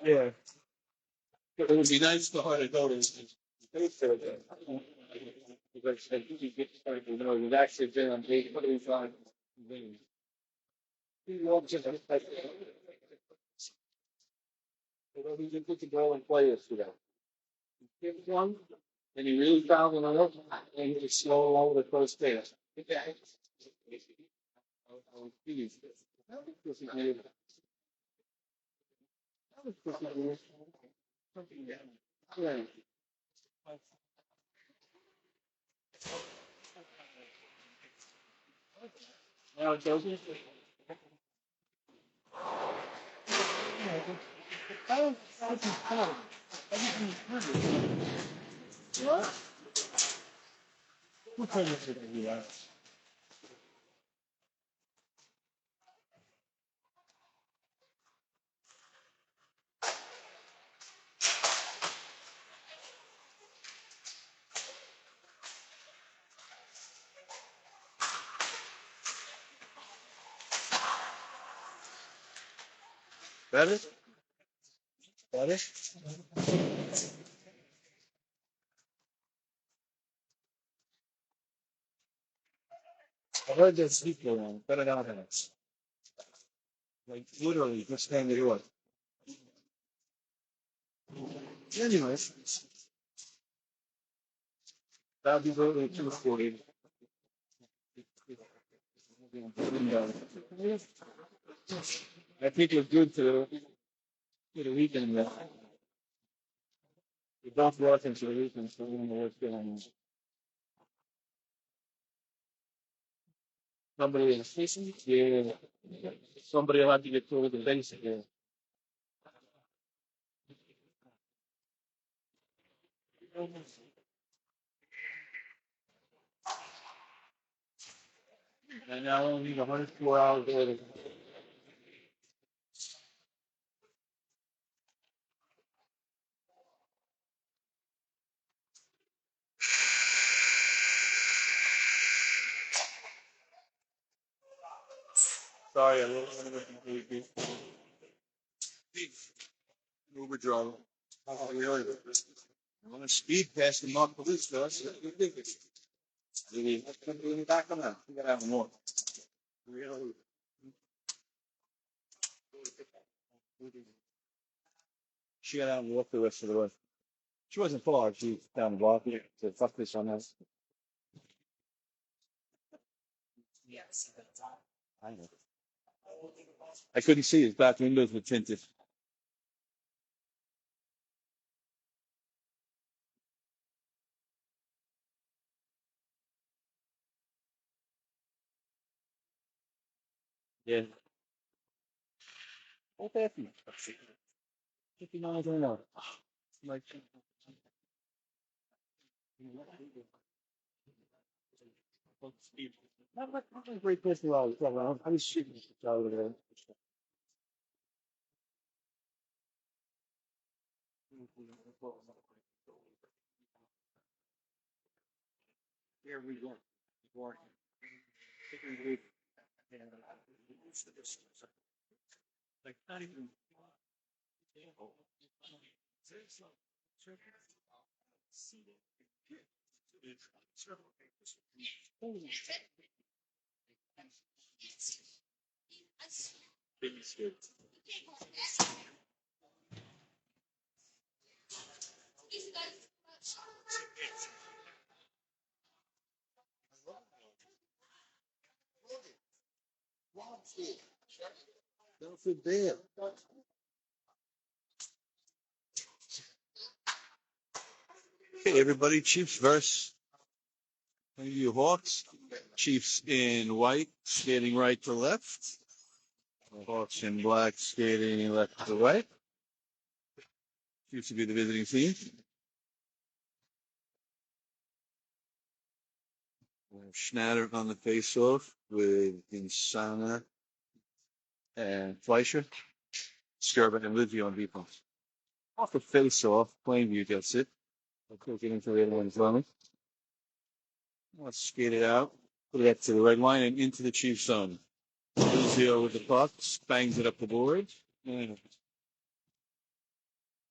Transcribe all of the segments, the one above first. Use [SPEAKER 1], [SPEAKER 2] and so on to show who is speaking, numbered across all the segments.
[SPEAKER 1] Yeah. It would be nice for her to go to pay for it. Because I think you get started to know you've actually been on page 45. He walks in like, he's a good to go and play us today. Give one, and he really found another, and he's slow over the first base. Okay. I was pleased. That was good. That was good. Yeah. Now, Joseph, what kind of thing are you at? Better? Better? I heard there's people around. Better not have it. Like, literally, just stand the door. Anyways, that'll be really 240. I think it's good to the weekend. We both working to the weekend, so we don't know what's going on. Somebody in the station? Yeah. Somebody will have to get through with the basic. Yeah. And now I only need 104 hours later. Sorry, I'm a little bit Uber driver. Oh, really? I'm on a speed past the mock police car. That's ridiculous. That's going to be back on that. We got to have more. Really? She got out and walked the rest of the way. She wasn't far. She was down the block here to fuck this on us. I know. I couldn't see his back windows were tinted. Yeah. What happened? 50 miles an hour. Like, not a great place to ride. I was shooting over there. Here we go. Working. Like, not even. Don't feel bad. Hey, everybody. Chiefs versus Plainview Hawks. Chiefs in white, skating right to left. Hawks in black, skating left to right. Chiefs to be the visiting team. Schnatter on the face-off with Insana and Fleischer. Skirvin and Livio on defense. Off the face-off, Plainview gets it. I'll click it into the other one as well. Let's skate it out. Put it up to the red line and into the Chiefs zone. Livio with the puck, bangs it up the board. And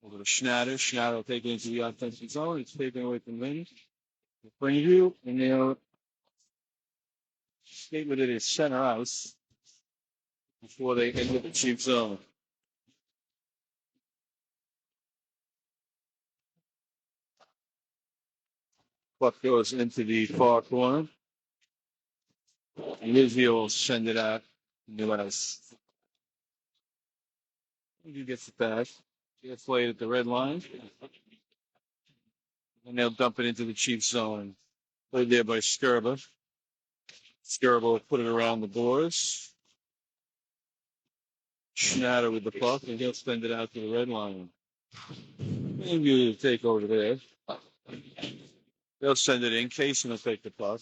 [SPEAKER 1] over to Schnatter. Schnatter will take it into the offensive zone. It's taken away from Lynn. Plainview, and they'll skate with it as center ice before they enter the cheap zone. Puck goes into the far corner. Lizzie will send it out. New ice. He gets it back. Gets laid at the red line. And they'll dump it into the cheap zone. Played there by Skirba. Skirba will put it around the boards. Schnatter with the puck, and he'll send it out to the red line. Maybe will take over there. They'll send it in. Kasin will take the puck.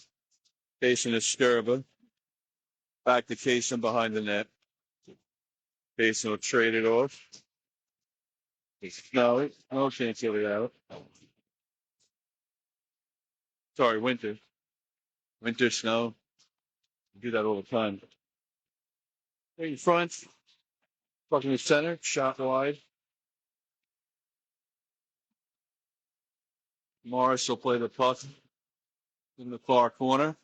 [SPEAKER 1] Kasin is Skirba. Back to Kasin behind the net. Kasin will trade it off. No chance of it out. Sorry, Winter. Winter, Snow. Do that all the time. In front. Puck in the center. Shot wide. Morris will play the puck in the far corner.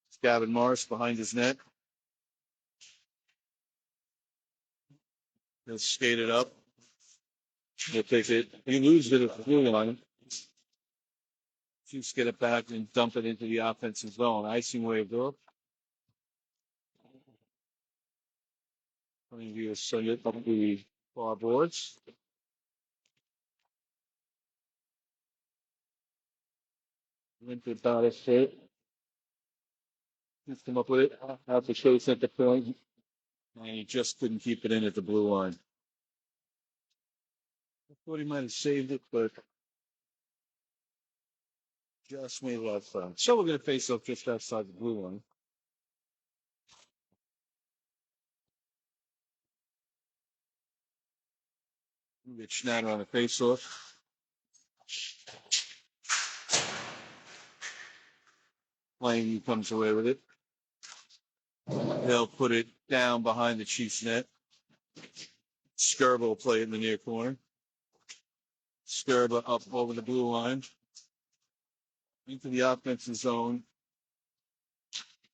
[SPEAKER 1] It's Gavin Morris behind his net. He'll skate it up. He'll take it. He loses it at the blue line. Chiefs get it back and dump it into the offensive zone. Icing wave up. Plainview will send it up the far boards. Winter about it straight. He's come up with it. Out the chase at the point. And he just couldn't keep it in at the blue line. I thought he might have saved it, but just made a lot of fun. So we're going to face off just outside the blue line. We'll get Schnatter on the face-off. Plainview comes away with it. They'll put it down behind the Chiefs' net. Skirba will play it in the near corner. Skirba up over the blue line. Into the offensive zone.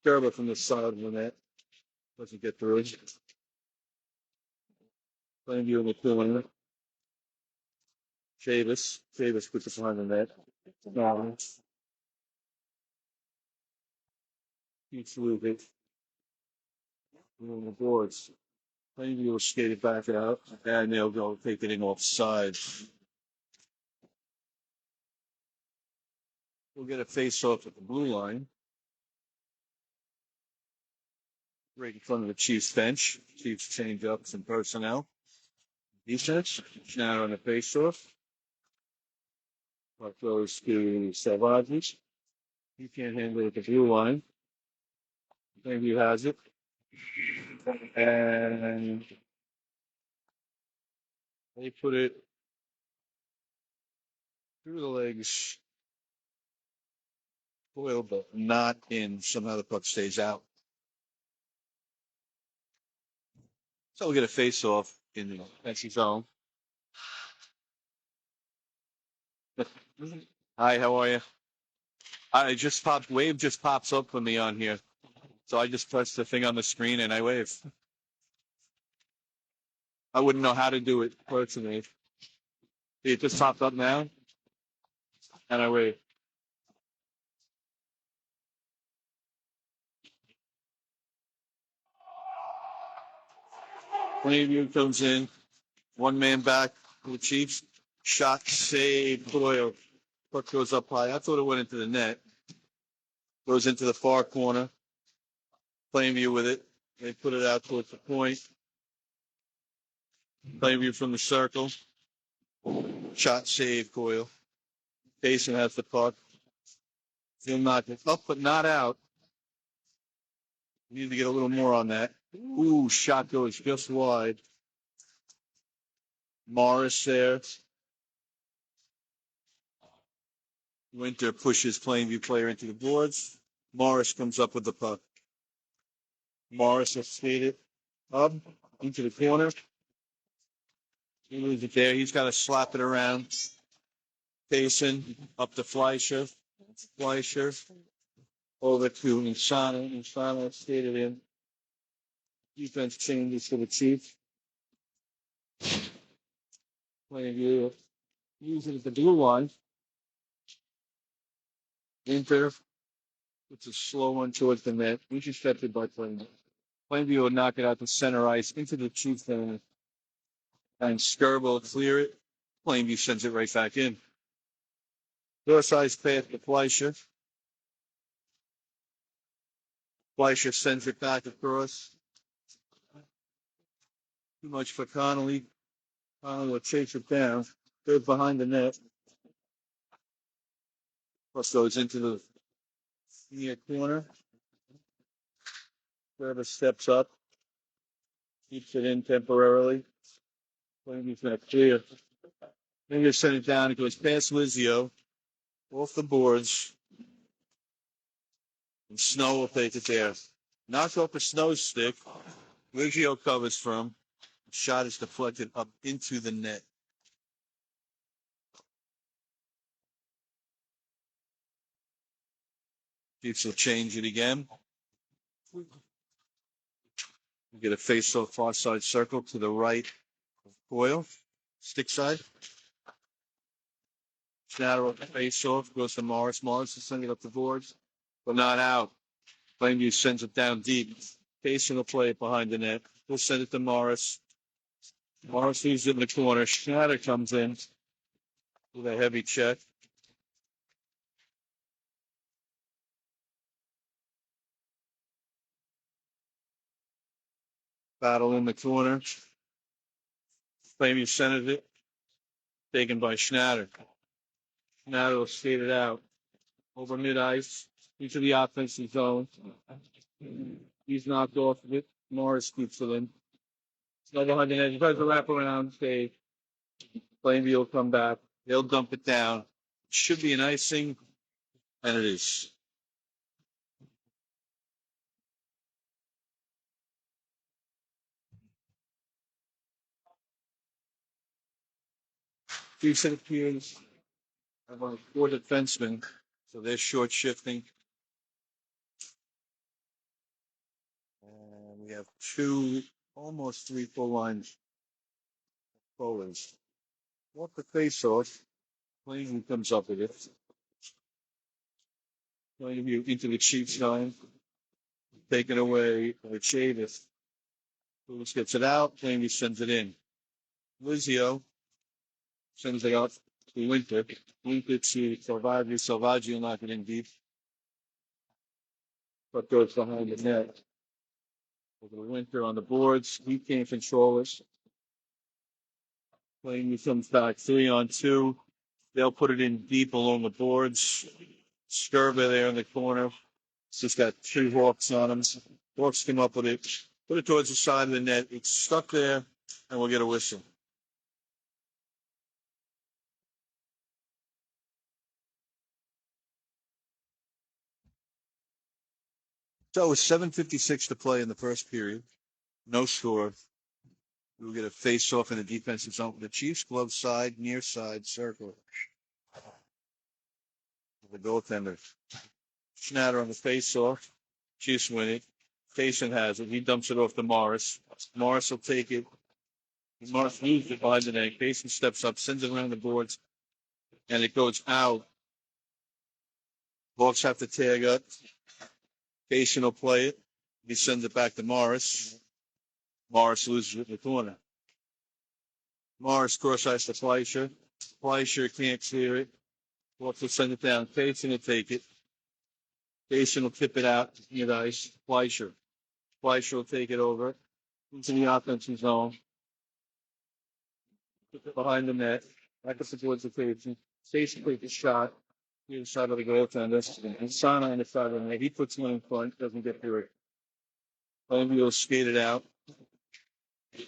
[SPEAKER 1] Skirba from the side of the net. Doesn't get through it. Plainview in the corner. Chavis puts it behind the net. Keeps moving. On the boards. Plainview will skate it back out, and they'll go take it in offside. We'll get a face-off at the blue line. Right in front of the Chiefs bench. Chiefs change up some personnel. Defense. Now on the face-off. Puck goes to Salvages. He can't handle it at the blue line. Plainview has it. And they put it through the legs. Coil, but not in. Somehow the puck stays out. So we'll get a face-off in the offensive zone. Hi, how are you? I just popped. Wave just pops up for me on here. So I just press the thing on the screen and I wave. I wouldn't know how to do it personally. It just popped up now and I wave. Plainview comes in. One man back for the Chiefs. Shot, save, Doyle. Puck goes up high. I thought it went into the net. Goes into the far corner. Plainview with it. They put it out towards the point. Plainview from the circle. Shot, save, Coyle. Kasin has the puck. He'll knock it up, but not out. We need to get a little more on that. Ooh, shot goes just wide. Morris there. Winter pushes Plainview player into the boards. Morris comes up with the puck. Morris will skate it up. into the corner. He moves it there. He's got to slap it around. Kasin up to Fleischer. Fleischer over to Insana. Insana skated in. Defense changes to the Chiefs. Plainview using the blue line. Inter. It's a slow one towards the net. Intercepted by Plainview. Plainview will knock it out to center ice into the Chiefs and Skirbo will clear it. Plainview sends it right back in. Dorsey's pass to Fleischer. Fleischer sends it back across. Too much for Connolly. Connolly will chase it down. Goes behind the net. Plus goes into the near corner. Gerber steps up. Keeps it in temporarily. Plainview's going to clear. Then you send it down. It goes past Lizio. Off the boards. And Snow will take it there. Knocked off a Snow stick. Lizio covers from. The shot is deflected up into the net. Chiefs will change it again. We get a face-off far side circle to the right of Coyle. Stick side. Shadow of the face-off goes to Morris. Morris is sending it up the boards, but not out. Plainview sends it down deep. Kasin will play it behind the net. He'll send it to Morris. Morris leaves it in the corner. Schneider comes in with a heavy check. Battle in the corner. Plainview centered it. Taken by Schneider. Schneider will skate it out. Over mid-ice. Into the offensive zone. He's knocked off of it. Morris keeps it in. Snow behind the net. He tries to wrap around. Stay. Plainview will come back. They'll dump it down. It should be an icing, and it is. Decent appears. Have only 4 defensemen, so they're short shifting. And we have 2, almost 3 full lines forwards. Off the face-off. Plainview comes up with it. Plainview into the Chiefs line. Taken away by Chavis. Lewis gets it out. Plainview sends it in. Lizio sends it out to Winter. Winter to Salvaggi. Salvaggi will knock it in deep. But goes behind the net. Over the Winter on the boards. He can't control it. Plainview comes back 3-on-2. They'll put it in deep along the boards. Skirba there in the corner. It's just got 2 Hawks on him. Hawks come up with it. Put it towards the side of the net. It's stuck there, and we'll get a whistle. So with 7:56 to play in the first period, no score. We'll get a face-off in the defensive zone. The Chiefs glove side, near side circle. The goaltender. Schneider on the face-off. Chiefs win it. Kasin has it. He dumps it off to Morris. Morris will take it. Morris moves it behind the net. Kasin steps up, sends it around the boards, and it goes out. Hawks have to tag up. Kasin will play it. He sends it back to Morris. Morris loses it in the corner. Morris cross-ice to Fleischer. Fleischer can't clear it. Hawks will send it down. Kasin will take it. Kasin will tip it out mid-ice. Fleischer. Fleischer will take it over into the offensive zone. Put it behind the net. Back up towards the Kasin. Kasin takes a shot. The other side of the goaltender. And Sana on the side of the net. He puts one in front. Doesn't get through it. Plainview will skate it out.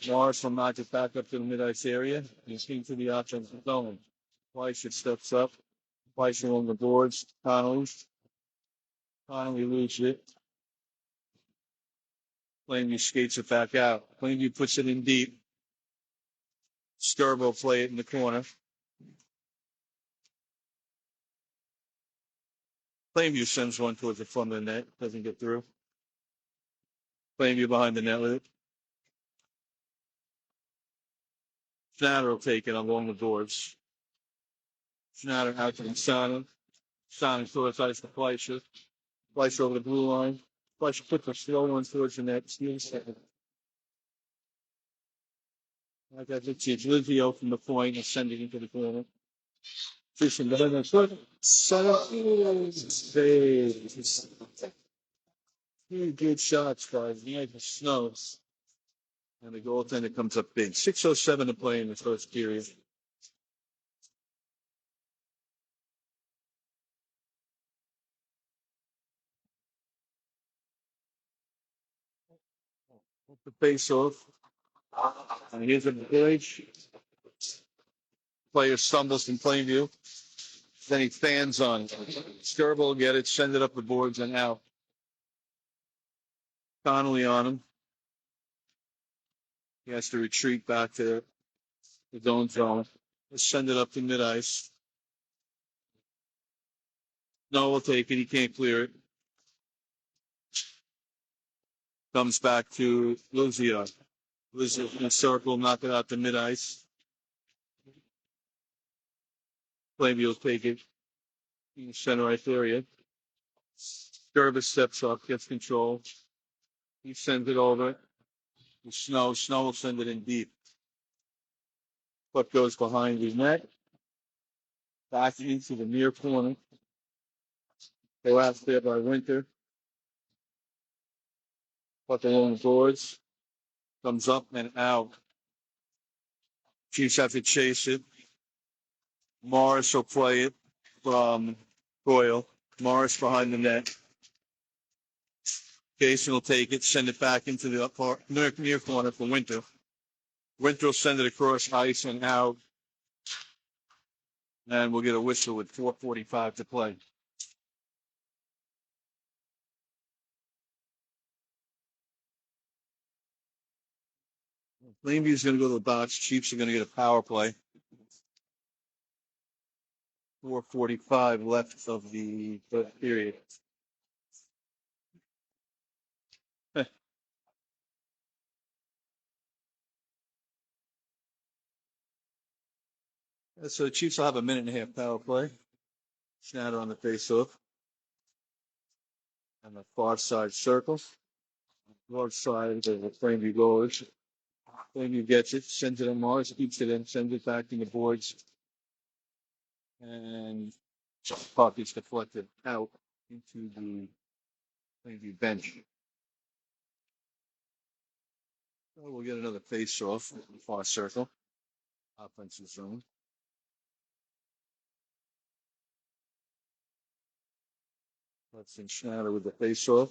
[SPEAKER 1] Morris will knock it back up to the mid-ice area. He's into the offensive zone. Fleischer steps up. Fleischer on the boards. Connolly loses it. Plainview skates it back out. Plainview puts it in deep. Skirbo will play it in the corner. Plainview sends one towards the front of the net. Doesn't get through. Plainview behind the net with it. Schnatter will take it along the boards. Schnatter out to Insana. Insana towards ice to Fleischer. Fleischer over the blue line. Fleischer puts a slow one towards the net. Steals second. Like I said, it's Livio from the point and sending into the corner. Fishing behind the foot. Two good shots, guys. The night snows. And the goaltender comes up big. 6:07 to play in the first period. The face off. And here's a bridge. Player stumbles in Plainview. Then he fans on it. Skirbo will get it, send it up the boards and out. Connolly on him. He has to retreat back to his own zone. Let's send it up to mid ice. No, we'll take it. He can't clear it. Comes back to Luzia. Luzia in a circle, knock it out to mid ice. Plainview will take it in the center ice area. Gervis steps up, gets control. He sends it over. Snow will send it in deep. Puck goes behind his net. Back into the near corner. Go out there by Winter. Puck along the boards. Comes up and out. Chiefs have to chase it. Morris will play it from Doyle. Morris behind the net. Kasin will take it, send it back into the near corner for Winter. Winter will send it across ice and out. And we'll get a whistle with 4:45 to play. Plainview's going to go to the box. Chiefs are going to get a power play. 4:45 left of the first period. So the Chiefs will have a minute and a half power play. Schnatter on the face-off. On the far side circle. North side of the Plainview goals. Plainview gets it, sends it on Mars, keeps it in, sends it back to the boards. And puck is deflected out into the Plainview bench. So we'll get another face-off in the far circle. Offensive zone. That's in Schnatter with the face-off.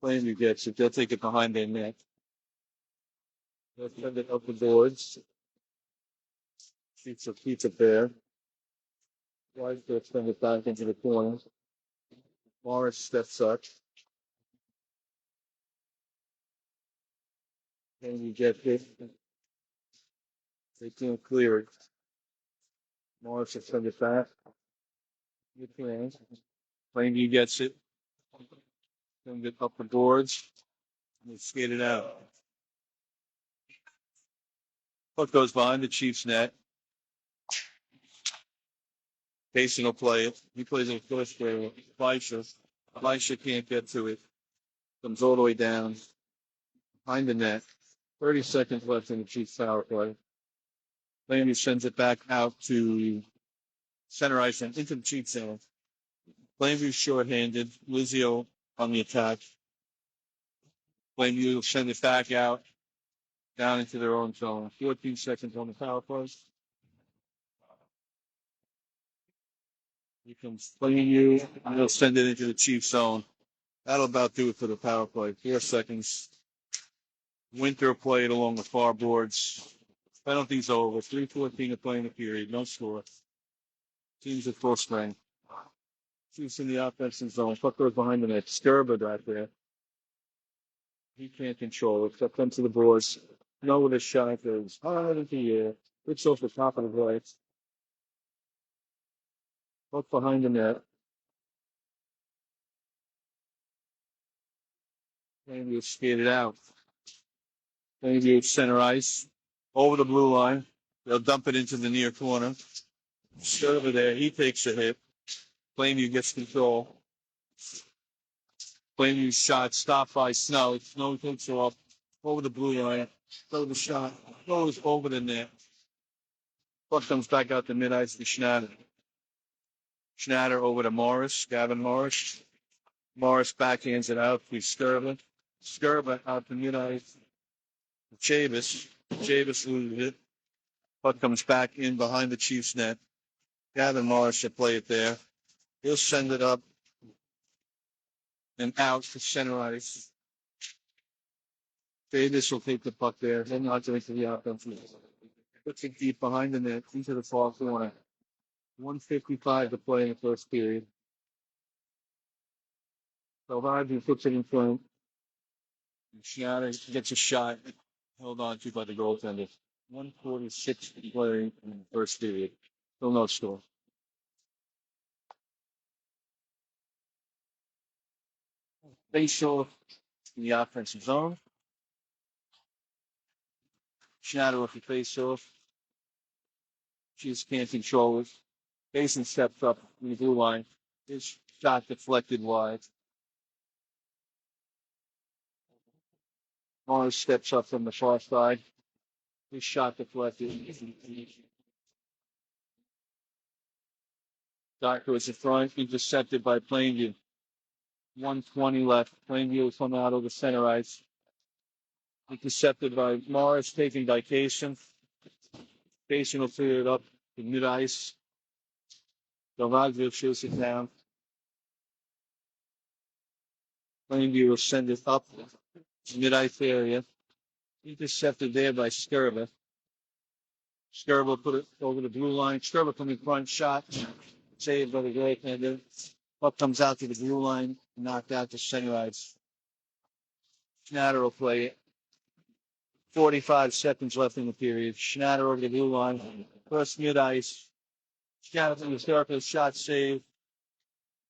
[SPEAKER 1] Plainview gets it. They'll take it behind their net. They'll send it up the boards. Sheets of pizza there. Right, they'll send it back into the corner. Morris steps up. Plainview gets it. They can't clear it. Morris will send it back. Good play. Plainview gets it. Send it up the boards. And they skate it out. Puck goes behind the Chiefs' net. Kasin will play it. He plays it first for Fleischer. Fleischer can't get to it. Comes all the way down behind the net. 30 seconds left in the Chiefs' power play. Plainview sends it back out to center ice and into the Chiefs' zone. Plainview shorthanded. Lizio on the attack. Plainview will send it back out down into their own zone. 14 seconds on the power play. Here comes Plainview, and they'll send it into the Chiefs' zone. That'll about do it for the power play. 4 seconds. Winter played along the far boards. Penalties over. 3:14 to play in the period. No score. Teams at full strength. Chiefs in the offensive zone. Puck goes behind the net. Skirbo right there. He can't control it. Up into the boards. No with a shot goes high into the air. Hits off the top of the right. Up behind the net. Plainview skated out. Plainview center ice. Over the blue line. They'll dump it into the near corner. Server there. He takes a hit. Plainview gets control. Plainview shot stopped by Snow. Snow takes off. Over the blue line. Throw the shot. Goes over the net. Puck comes back out to mid ice to Schneider. Schneider over to Morris. Gavin Morris. Morris backhands it out to Skirba. Skirba out to mid ice. Chavis. Chavis loses it. Puck comes back in behind the Chiefs net. Gavin Morris should play it there. He'll send it up and out to center ice. Davis will take the puck there. Then not to the offensive. Puts it deep behind the net into the far corner. 1:55 to play in the first period. So Harvey puts it in front. Schneider gets a shot held on to by the goaltender. 1:46 to play in the first period. Still no score. Face off in the offensive zone. Schneider with the face off. She just can't control it. Kasin steps up in the blue line. His shot deflected wide. Morris steps up from the far side. His shot deflected. Doctor is in front, intercepted by Plainview. 1:20 left. Plainview will come out of the center ice. Intercepted by Morris, taken by Kasin. Kasin will clear it up to mid ice. Delvagio shoots it down. Plainview will send it up to mid ice area. Intercepted there by Skirba. Skirba put it over the blue line. Skirba from in front, shot, saved by the goaltender. Puck comes out to the blue line, knocked out to center ice. Schneider will play it. 45 seconds left in the period. Schneider over the blue line. First mid ice. Schneider from the circle, shot save.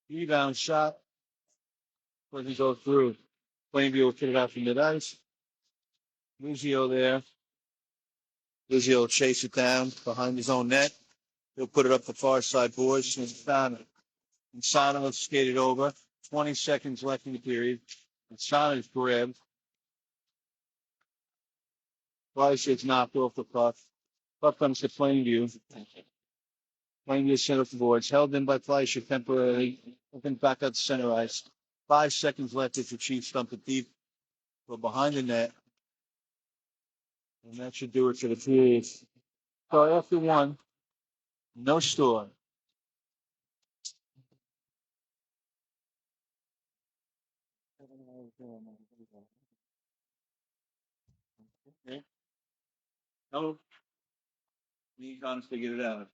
[SPEAKER 1] Rebound shot. Doesn't go through. Plainview will put it out from mid ice. Luzio there. Luzio will chase it down behind his own net. He'll put it up the far side boards. Insana will skate it over. 20 seconds left in the period. Insana's grabbed. Fleischer's knocked off the puck. Puck comes to Plainview. Plainview center off the boards. Held in by Fleischer temporarily. Looking back at the center ice. 5 seconds left if the Chiefs dump it deep. Go behind the net. And that should do it for the period. So after one, no score. Okay. No, we can't figure it out.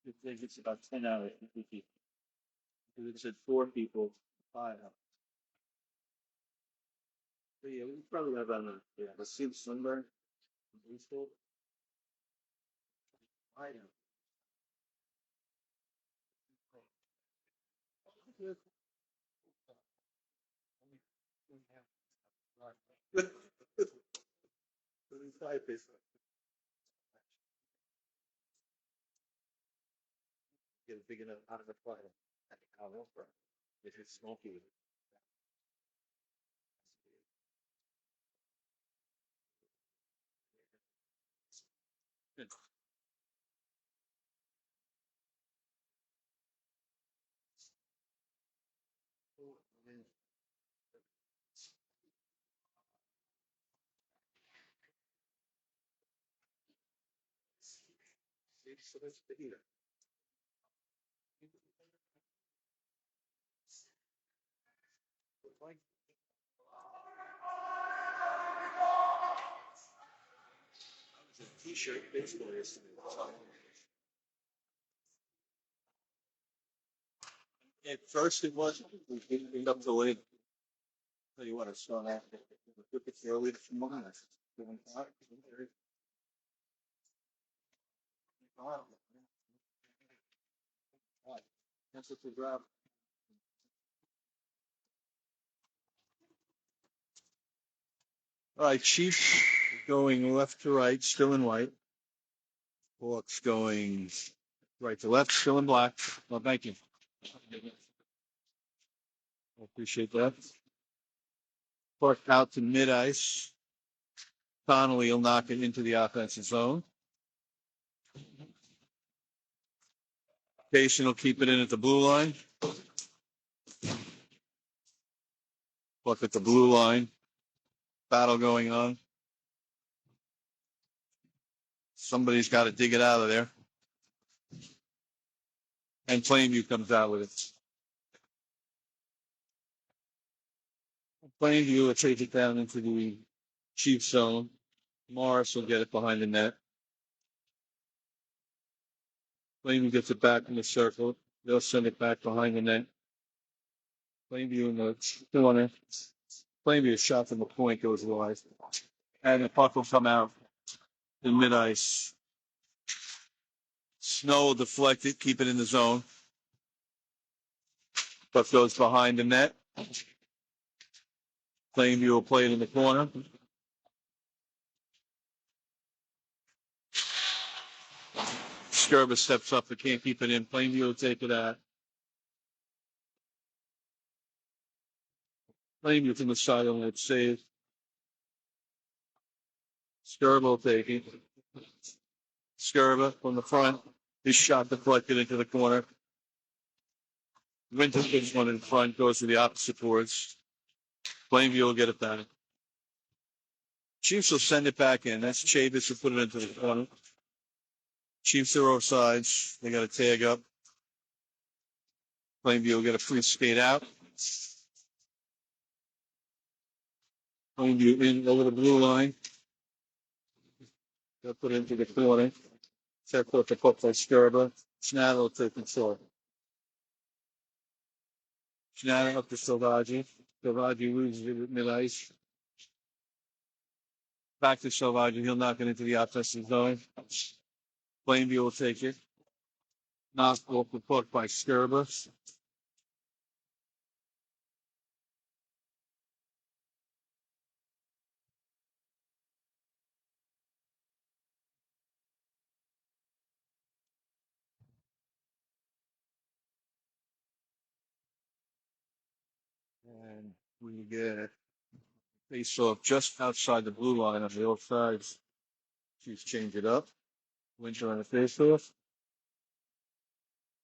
[SPEAKER 1] It think it's about 10 hours. It said 4 people, 5 hours. So yeah, we probably have about yeah. Let's see the sunburn. Baseball. I know. Get a big enough out of the fire. If it's smoky. Good. So that's the heater. T-shirt baseball yesterday. At first it was we ended up the way Tell you what, it's going to look at the early this morning. That's what the grab. All right, Chiefs going left to right, still in white. Hawks going right to left, still in black. Well, thank you. I appreciate that. Park out to mid ice. Connolly will knock it into the offensive zone. Kasin will keep it in at the blue line. Look at the blue line. Battle going on. Somebody's got to dig it out of there. And Plainview comes out with it. Plainview will take it down into the Chiefs zone. Morris will get it behind the net. Plainview gets it back in the circle. They'll send it back behind the net. Plainview in the corner. Plainview shot from the point goes wide. And the puck will come out in mid ice. Snow will deflect it, keep it in the zone. Puck goes behind the net. Plainview will play it in the corner. Skirba steps up but can't keep it in. Plainview will take it out. Plainview from the sideline, it's saved. Skirba will take it. Skirba from the front. His shot deflected into the corner. Winter gets one in front, goes to the opposite boards. Plainview will get it back. Chiefs will send it back in. That's Chavis who put it into the corner. Chiefs are offsides. They got a tag up. Plainview will get a free skate out. Plainview in over the blue line. They'll put it into the corner. Check out the puck by Skirba. Schnatter will take control. Schnatter up to Silvaggi. Silvaggi loses it at mid-ice. Back to Silvaggi. He'll knock it into the offensive zone. Plainview will take it. Knocked off the puck by Skirba. And we get face off just outside the blue line on the off sides. Chiefs change it up. Winter on the face off.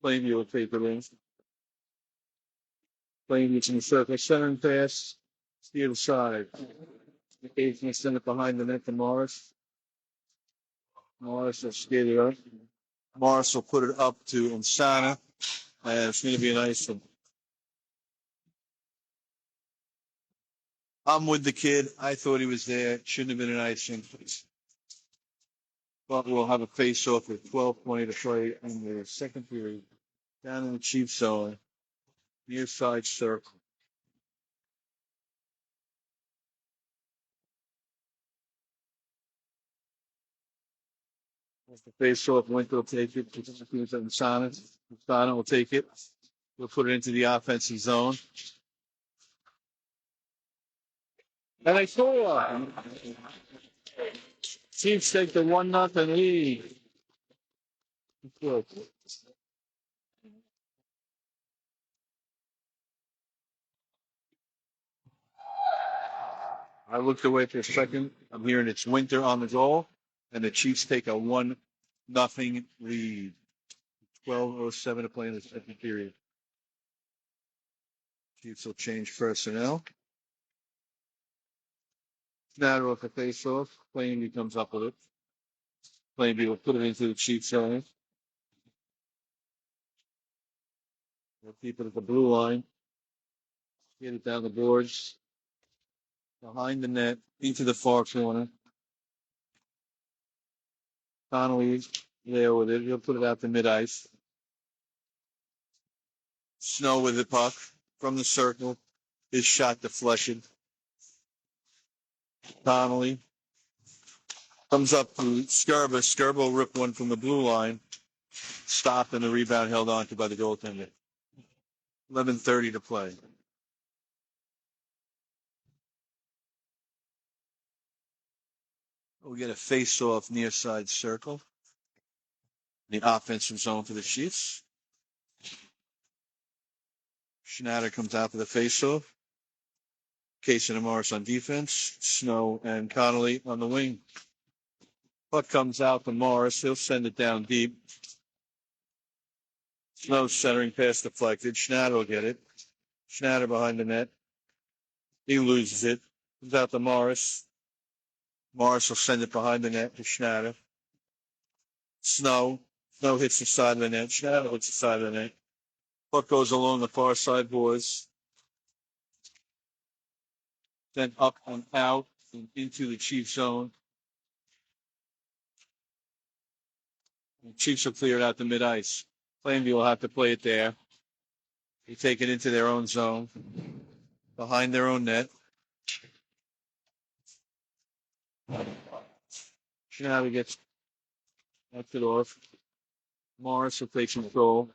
[SPEAKER 1] Plainview will take it in. Plainview's in the circle. Center pass. It's the other side. McKay's going to send it behind the net to Morris. Morris will skate it up. Morris will put it up to Insana. And it's going to be a nice one. I'm with the kid. I thought he was there. Shouldn't have been an icing. But we'll have a face-off with 12:20 to play in the second period. Down in the Chiefs zone. Near side circle. As the face-off, Winter will take it. Insana will take it. We'll put it into the offensive zone. And I saw Chiefs take the 1-0 lead. Good. I looked away for a second. I'm hearing it's Winter on the goal, and the Chiefs take a 1-0 lead. 12:07 to play in the second period. Chiefs will change personnel. Snatter off the face-off. Plainview comes up with it. Plainview will put it into the Chiefs zone. We'll keep it at the blue line. Get it down the boards. Behind the net, into the far corner. Connolly there with it. He'll put it out to mid-ice. Snow with the puck from the circle. His shot deflected. Connolly comes up to Skirba. Skirba will rip one from the blue line. Stopped and the rebound held on to by the goaltender. 11:30 to play. We get a face-off near side circle. The offensive zone for the Chiefs. Schnatter comes out for the face-off. Kasin and Morris on defense. Snow and Connolly on the wing. Puck comes out to Morris. He'll send it down deep. Snow centering pass deflected. Schnatter will get it. Schnatter behind the net. He loses it. Comes out to Morris. Morris will send it behind the net to Schnatter. Snow. Snow hits the side of the net. Schnatter hits the side of the net. Puck goes along the far side boards. Then up and out and into the Chiefs zone. The Chiefs will clear it out to mid-ice. Plainview will have to play it there. They take it into their own zone, behind their own net. Schnatter gets it off. Morris will take control.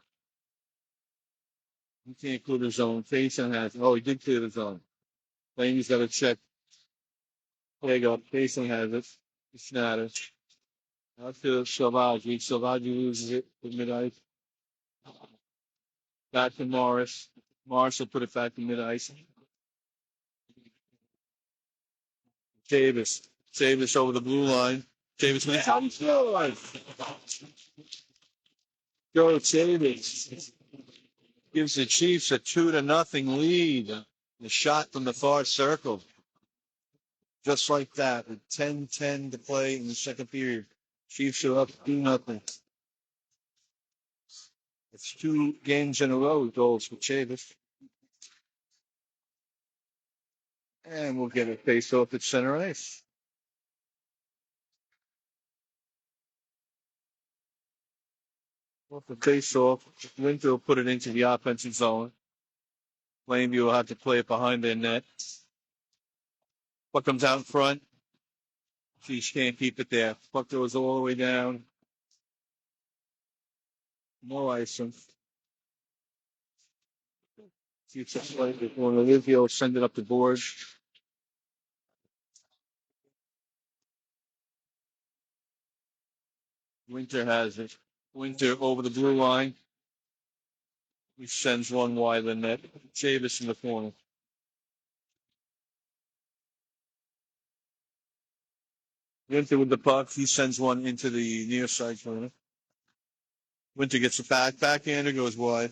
[SPEAKER 1] He can't clear the zone. Kasin has it. Oh, he did clear the zone. Plainview's got to check. There you go. Kasin has it. Schnatter. Out to Salvaggi. Salvaggi loses it to mid-ice. Back to Morris. Morris will put it back to mid-ice. Davis. Davis over the blue line. Davis makes out. He scores. Go Davis. Gives the Chiefs a 2-0 lead. The shot from the far circle. Just like that. With 10-10 to play in the second period. Chiefs are up 2-0. It's 2 games in a row with goals for Chavis. And we'll get a face-off at center ice. Off the face-off, Winter will put it into the offensive zone. Plainview will have to play it behind their net. Puck comes out in front. Chiefs can't keep it there. Puck goes all the way down. No icing. Chiefs are playing it. Olivia will send it up the board. Winter has it. Winter over the blue line. He sends one wide the net. Chavis in the corner. Winter with the puck. He sends one into the near side corner. Winter gets it back. Backhander goes wide.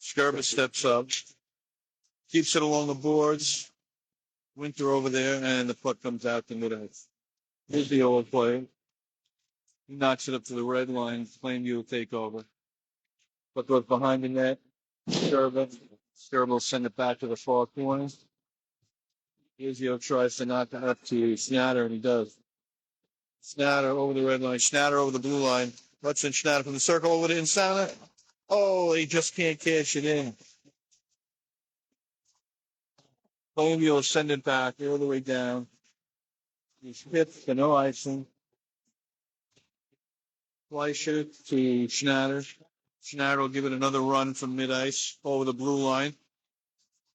[SPEAKER 1] Skirba steps up. Keeps it along the boards. Winter over there, and the puck comes out to mid-ice. Here's the old play. He knocks it up to the red line. Plainview will take over. Puck goes behind the net. Skirba will send it back to the far corner. Izio tries to knock it up to Schnatter, and he does. Schnatter over the red line. Schnatter over the blue line. Hudson Schnatter from the circle over to Insana. Oh, he just can't cash it in. Plainview will send it back all the way down. He's hit for no icing. Fleischer to Schnatter. Schnatter will give it another run from mid-ice over the blue line.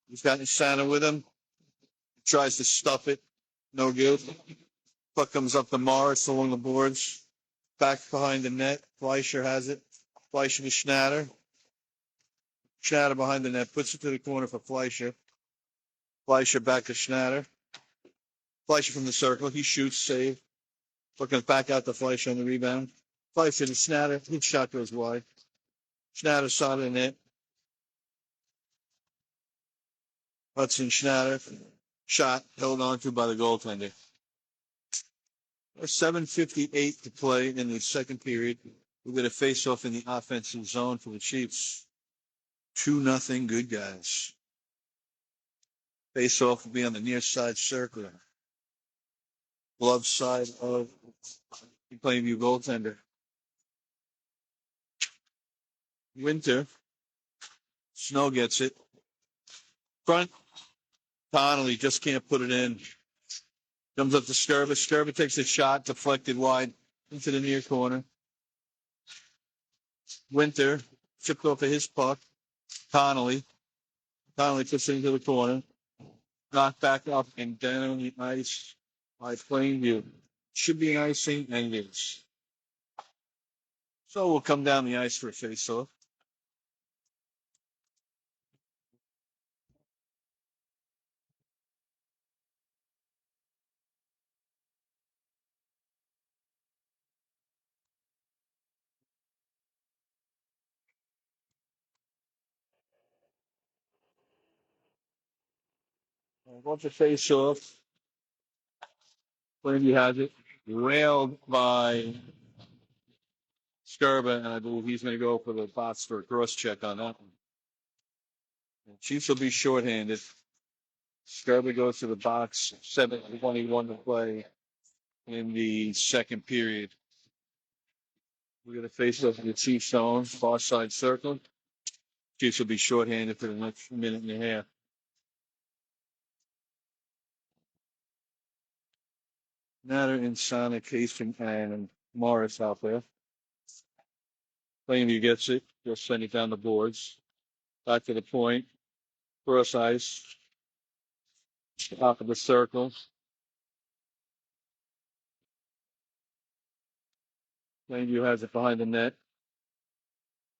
[SPEAKER 1] He's got Insana with him. Tries to stuff it. No good. Puck comes up to Morris along the boards. Back behind the net. Fleischer has it. Fleischer to Schnatter. Schnatter behind the net. Puts it to the corner for Fleischer. Fleischer back to Schnatter. Fleischer from the circle. He shoots, save. Looking back out to Fleischer on the rebound. Fleischer to Schnatter. His shot goes wide. Schnatter side of the net. Hudson Schnatter. Shot held on to by the goaltender. There's 7:58 to play in the second period. We're going to face off in the offensive zone for the Chiefs. 2-0 good guys. Face off will be on the near side circle. Glove side of the Plainview goaltender. Winter. Snow gets it. Front. Connolly just can't put it in. Comes up to Skirba. Skirba takes a shot, deflected wide into the near corner. Winter chipped off of his puck. Connolly. Connolly puts it into the corner. Knocked back up and down the ice by Plainview. Should be an icing and is. So we'll come down the ice for a face-off. Once a face-off, Plainview has it. Railed by Skirba, and I believe he's going to go for the box for a cross check on that one. And Chiefs will be shorthanded. Skirba goes to the box, 7:21 to play in the second period. We're going to face off in the Chiefs zone, far side circle. Chiefs will be shorthanded for the next minute and a half. Natter, Insana, Kasin, and Morris out there. Plainview gets it. They'll send it down the boards. Back to the point. Cross ice. Top of the circle. Plainview has it behind the net.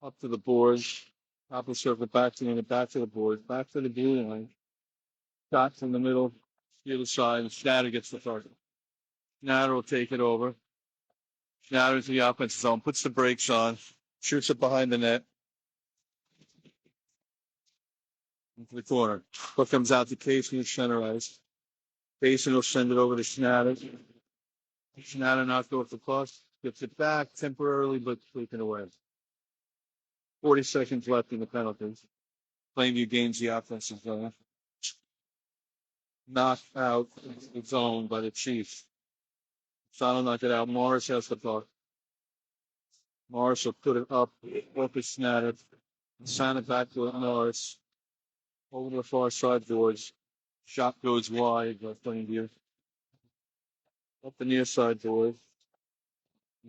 [SPEAKER 1] Up to the boards. Top of the circle, back to the boards. Back to the blue line. Shot from the middle, the other side, and Schnatter gets the target. Schnatter will take it over. Schnatter to the offensive zone, puts the brakes on, shoots it behind the net. Into the corner. Puck comes out to Kasin and center ice. Kasin will send it over to Schnatter. Schnatter knocked off the puck, gets it back temporarily, but taken away. 40 seconds left in the penalties. Plainview gains the offensive zone. Knocked out the zone by the Chiefs. Sano knocked it out. Morris has the puck. Morris will put it up with Schnatter. Sano back to Morris. Over the far side boards. Shot goes wide by Plainview. Up the near side board.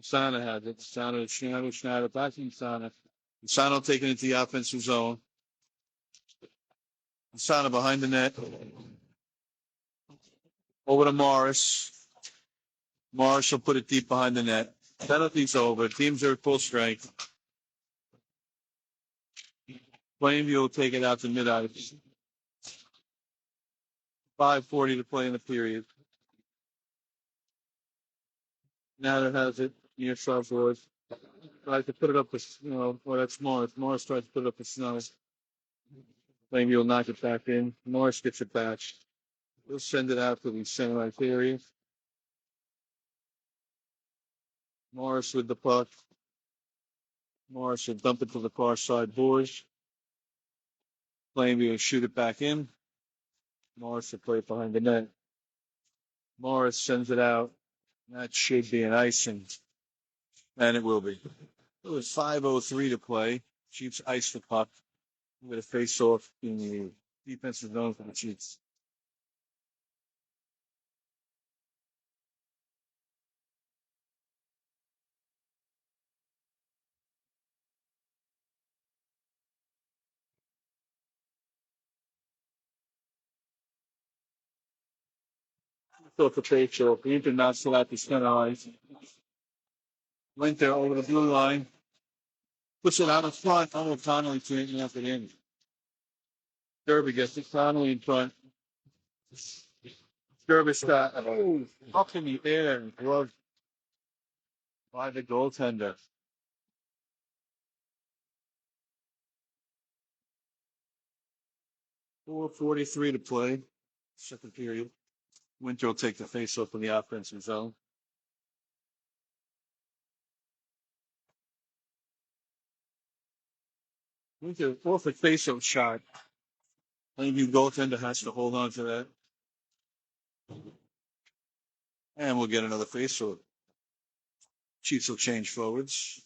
[SPEAKER 1] Sano has it. Sano to Schnatter back to Sano. Sano taking it to the offensive zone. Sano behind the net. Over to Morris. Morris will put it deep behind the net. Penalty's over. Teams are at full strength. Plainview will take it out to mid-ice. 5:40 to play in the period. Natter has it near side boards. Tries to put it up with, that's Morris. Morris tries to put it up with Snow. Plainview will knock it back in. Morris gets it back. He'll send it out to the center ice area. Morris with the puck. Morris will dump it to the far side boards. Plainview will shoot it back in. Morris will play it behind the net. Morris sends it out. That should be an icing. And it will be. It was 5:03 to play. Chiefs ice the puck. We're going to face off in the defensive zone for the Chiefs. So for face off, the international at the center ice. Went there over the blue line. Puts it out in front. Oh, Connolly can't knock it in. Derby gets it. Connolly in front. Derby shot. Oh, up in the air and gloved by the goaltender. 4:43 to play. Second period. Winter will take the face off in the offensive zone. Winter off the face off shot. Plainview goaltender has to hold on to that. And we'll get another face off. Chiefs will change forwards.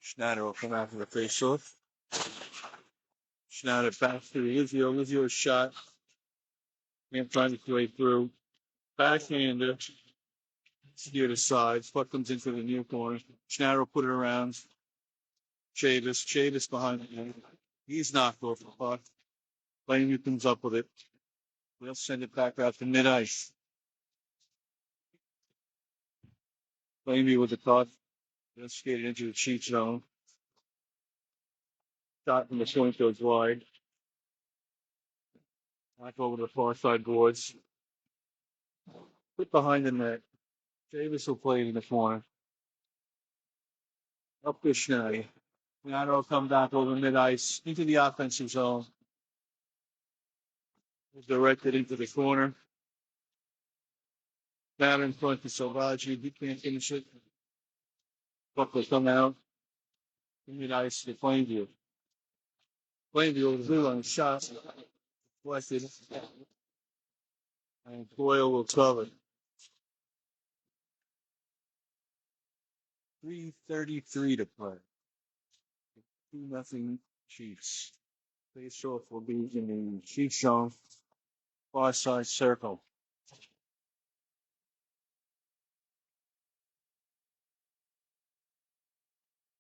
[SPEAKER 1] Schnatter will come out for the face off. Schneider back to Lizio. Lizio shot. Can't find its way through. Backhander. Steer to sides. Puck comes into the near corner. Schneider will put it around. Chavis. Chavis behind the net. He's knocked off the puck. Plainview comes up with it. They'll send it back out to mid ice. Plainview with the puck. They'll skate it into the cheat zone. Shot from the point goes wide. Back over the far side boards. Put behind the net. Davis will play it in the corner. Up to Schneider. Schneider will come back over mid ice into the offensive zone. Directed into the corner. Down in front to Salvaggio. He can't finish it. Puck will come out. Mid ice to Plainview. Plainview will do on the shot. Deflected. And Boyle will cover. 3:33 to play. 2-0 Chiefs. Face off will be in the Chiefs zone. Far side circle.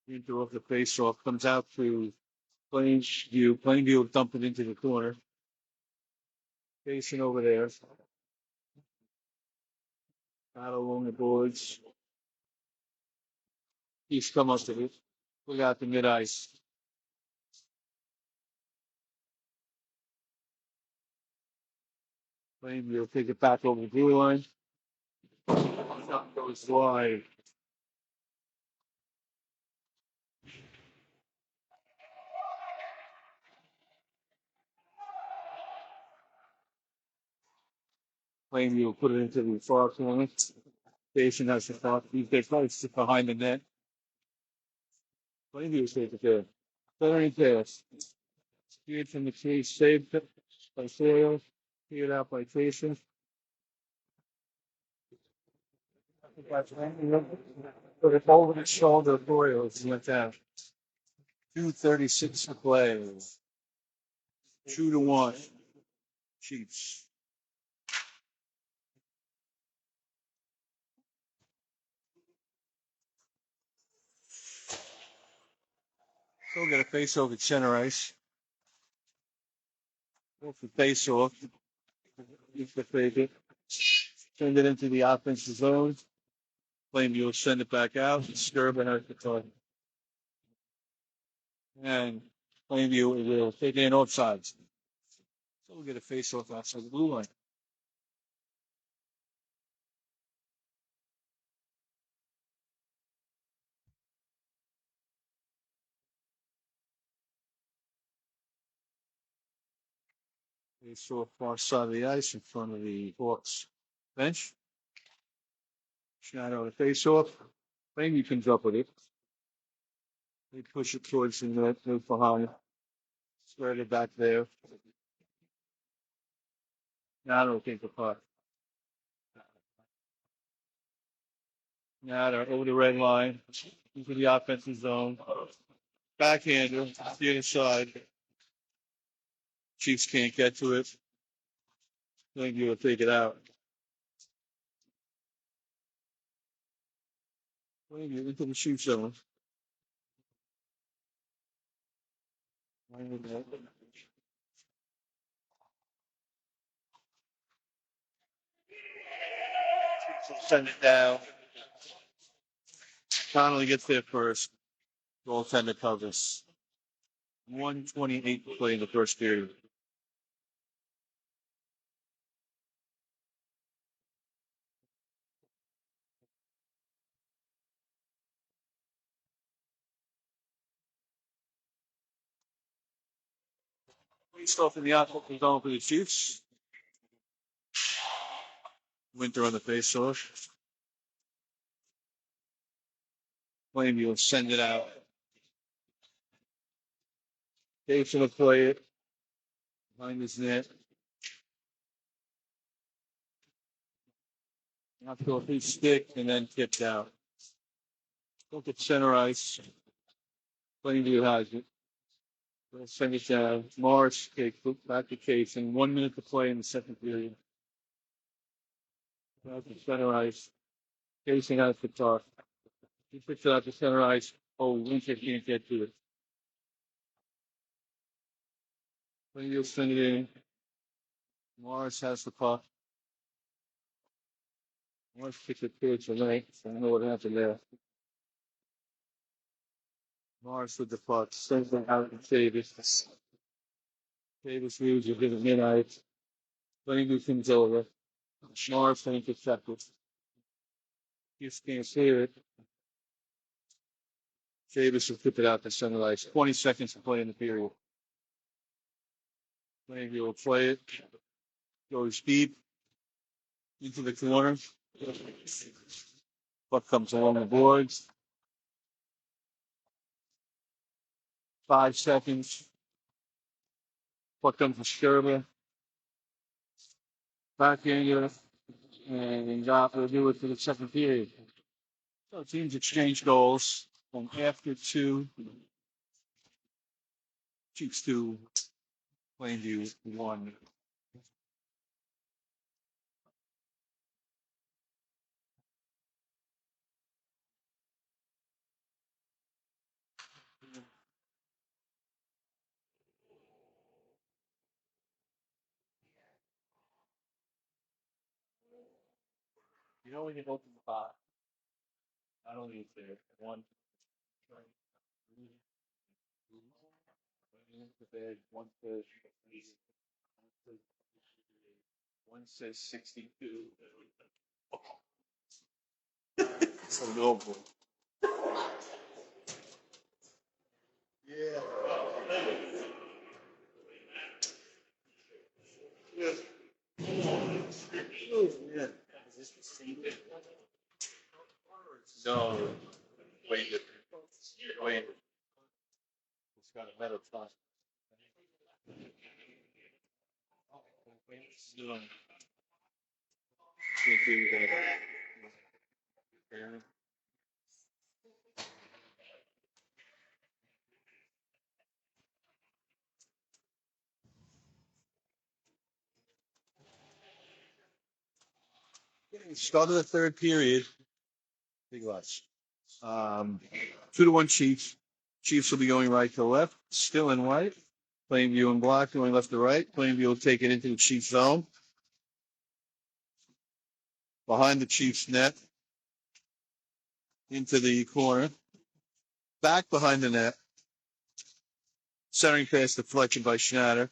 [SPEAKER 1] Into of the face off comes out to Plainview. Plainview will dump it into the corner. Kasin over there. Out along the boards. He's come up to it. We got the mid ice. Plainview will take it back over the blue line. Shot goes wide. Plainview will put it into the far corner. Jason has the thought. They probably sit behind the net. Plainview will take it there. Centering pass. Steered from the case. Saved by Sale. Cleared out by Jason. Put it over the shoulder of Royals and went down. 2:36 to play. 2-1. Chiefs. Still got a face off at center ice. Off the face off. Use the fake. Send it into the offensive zone. Plainview will send it back out. Skirvin has the time. And Plainview will take it in offsides. So we'll get a face off outside the blue line. Face off far side of the ice in front of the Hawks bench. Schneider on the face off. Plainview comes up with it. They push it towards the net, move behind. Spread it back there. Now they'll take the puck. Now they're over the red line into the offensive zone. Backhander, the inside. Chiefs can't get to it. Plainview will take it out. Plainview into the shoot zone. Send it down. Connolly gets there first. Goaltender covers. 1:28 to play in the first period. Least off in the offensive zone for the Chiefs. Winter on the face-off. Plainview will send it out. Dave's going to play it behind his net. Out to a big stick and then tipped out. Look at center ice. Plainview has it. We'll send it down. Morris, okay, back to Kasin. 1 minute to play in the second period. Out to center ice. Kasin has the talk. He puts it out to center ice. Oh, Winter can't get to it. Then you'll send it in. Morris has the puck. Morris kicks it towards the lane. I don't know what happened there. Morris with the puck. Sends it out to Davis. Davis moves it to the mid-ice. Plainview comes over. Morris intercepted. Just can't save it. Davis will flip it out to center ice. 20 seconds to play in the period. Plainview will play it. Goes deep into the corner. Puck comes along the boards. 5 seconds. Puck comes to Sherber. Backhander. And Goff will do it for the second period. So teams exchange goals from after two. Chiefs 2, Plainview 1. You know when you open the box, not only is there one the bed, one says 62. It's a noble. Yeah. Yeah. Yeah. No. Wait. Wait. It's got a metal top. No. Can't do that. Start of the third period. Big lots. 2-1 Chiefs. Chiefs will be going right to left, still in white. Plainview in black, going left to right. Plainview will take it into the Chiefs zone. Behind the Chiefs net. Into the corner. Back behind the net. Centering pass deflection by Schnatter.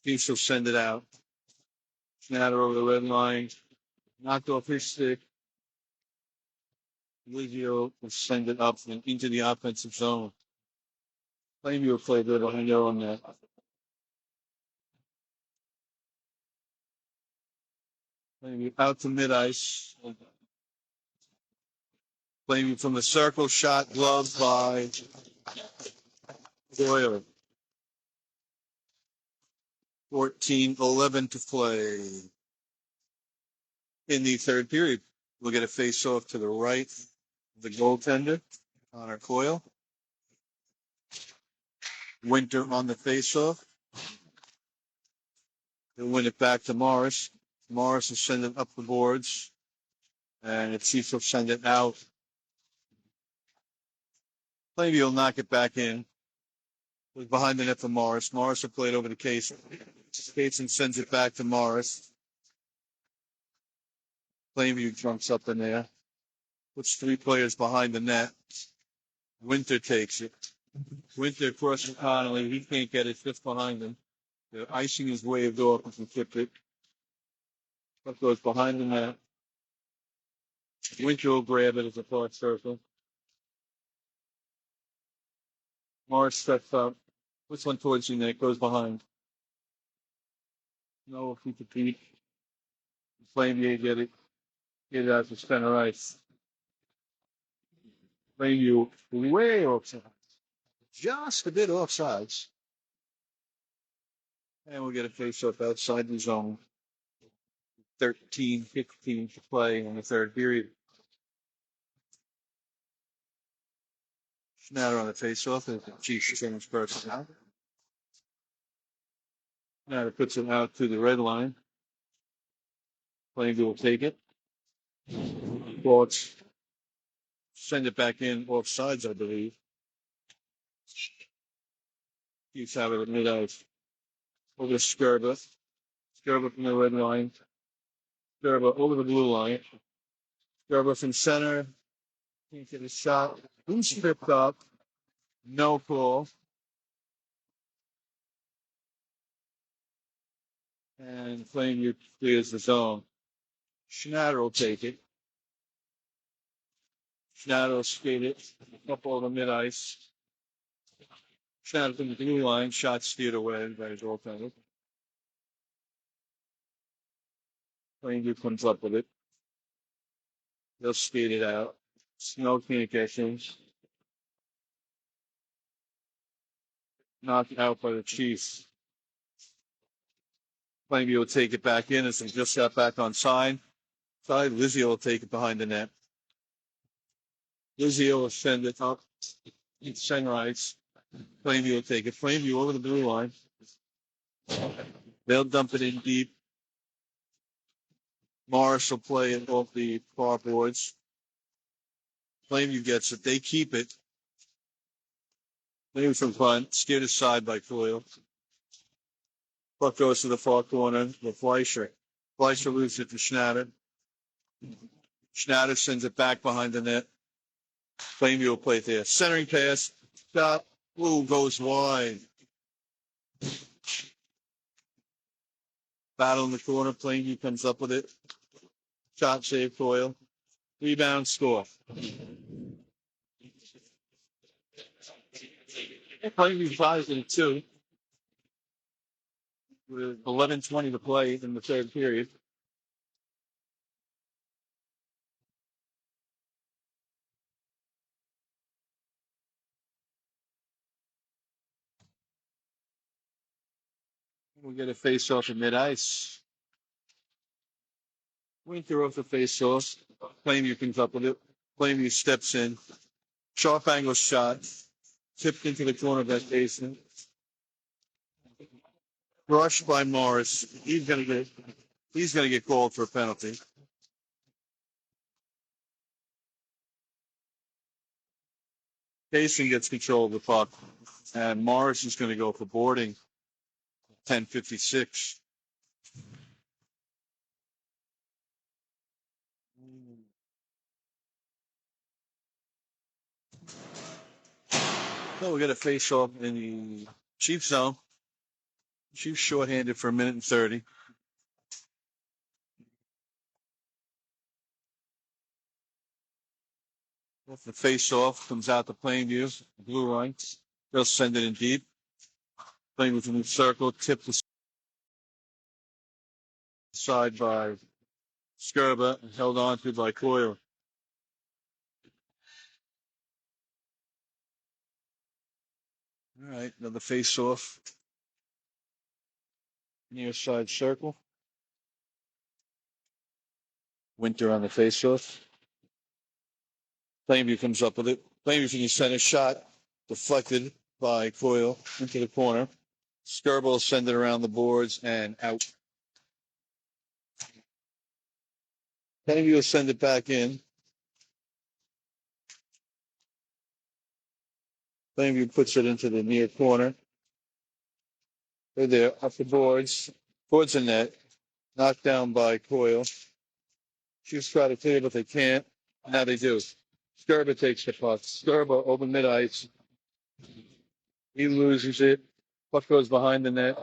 [SPEAKER 1] Chiefs will send it out. Schnatter over the red line. Knocked off his stick. Ligio will send it up and into the offensive zone. Plainview will play good behind their own net. Plainview out to mid-ice. Plainview from the circle, shot gloved by Doyle. 14-11 to play in the third period. We'll get a face-off to the right of the goaltender on our coil. Winter on the face-off. He'll win it back to Morris. Morris will send it up the boards. And the Chiefs will send it out. Plainview will knock it back in. It was behind the net for Morris. Morris will play it over to Kasin. Kasin sends it back to Morris. Plainview jumps up in there. Puts 3 players behind the net. Winter takes it. Winter crossing Connolly. He can't get it. Just behind him. They're icing his waved off and can tip it. Puck goes behind the net. Winter will grab it as a thought circle. Morris steps up. Puts one towards the net. Goes behind. No, if he could beat. Plainview get it. Get it out to center ice. Plainview way offside. Just a bit offsides. And we'll get a face-off outside the zone. 13-15 to play in the third period. Schnatter on the face-off as the Chiefs change personnel. Schnatter puts it out to the red line. Plainview will take it. Bullets send it back in off sides, I believe. Chiefs have it at mid-ice. Over to Skirba. Skirba from the red line. Skirba over the blue line. Skirba from center. Can't get a shot. Who's tripped up? No call. And Plainview clears the zone. Schnatter will take it. Schnatter will skate it up over mid-ice. Schnatter from the blue line. Shot steered away by his goaltender. Plainview comes up with it. They'll skate it out. No communications. Knocked out by the Chiefs. Plainview will take it back in as they just got back on side. Lizzie will take it behind the net. Lizzie will send it up. Center ice. Plainview will take it. Plainview over the blue line. They'll dump it in deep. Morris will play it off the far boards. Plainview gets it. They keep it. Plainview from front. Steered aside by Coyle. Puck goes to the far corner with Fleischer. Fleischer loses it to Schnatter. Schnatter sends it back behind the net. Plainview will play it there. Centering pass. Shot. Ooh, goes wide. Battle in the corner. Plainview comes up with it. Shot save Coyle. Rebound score. Plainview 5-2 with 11:20 to play in the third period. We get a face-off at mid-ice. Winter off the face-off. Plainview comes up with it. Plainview steps in. Sharp angle shot. Tipped into the corner of that basin. Brushed by Morris. He's gonna get called for a penalty. Kasin gets control of the puck. And Morris is going to go for boarding. 10:56. So we got a face off in the Chiefs zone. Chiefs shorthanded for 1:30. If the face off comes out to Plainview, blue line. They'll send it in deep. Plainview's in the circle, tipped aside by Skirba and held on to by Coyle. All right, another face off. Near side circle. Winter on the face off. Plainview comes up with it. Plainview from the center shot, deflected by Coyle into the corner. Skirba will send it around the boards and out. Plainview will send it back in. Plainview puts it into the near corner. They're there, up the boards. Towards the net. Knocked down by Coyle. Chiefs try to clear, but they can't. Now they do. Skirba takes the puck. Skirba over mid-ice. He loses it. Puck goes behind the net.